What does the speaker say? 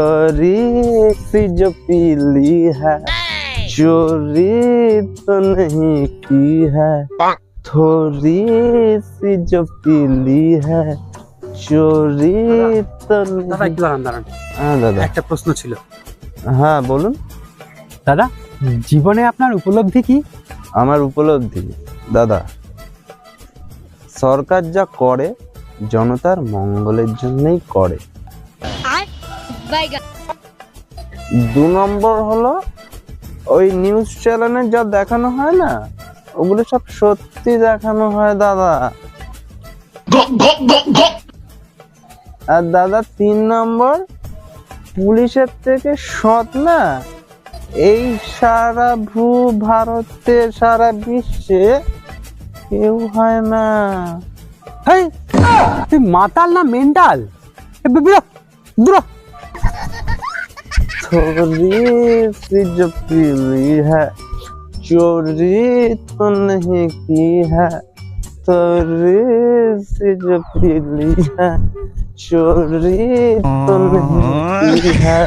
थोड़ी सी जो पीली है चोरी तो नहीं की है थोड़ी सी जो पीली है चोरी तो দাদা একটু দাঁড়ান। হ্যাঁ দাদা একটা প্রশ্ন ছিল হ্যাঁ বলুন দাদা, জীবনে আপনার উপলব্ধি কি? আমার উপলব্ধি দাদা সরকার যা করে জনতার মঙ্গলের জন্যই করে। 2 নম্বর হলো ওই নিউজ চ্যানেলে যা দেখানো হয় না ওগুলো সব সত্যি দেখানো হয় দাদা। আর দাদা 3 নম্বর পুলিশের থেকে সৎ না এই সারা ভারতে সারা বিশ্বে কেউ হয় না। হেই, তুই মাতাল না মেন্টাল? দূর थोड़ी सी जो पीली है चोरी तो नहीं की है थोड़ी सी जो पीली है चोरी तो नहीं की है।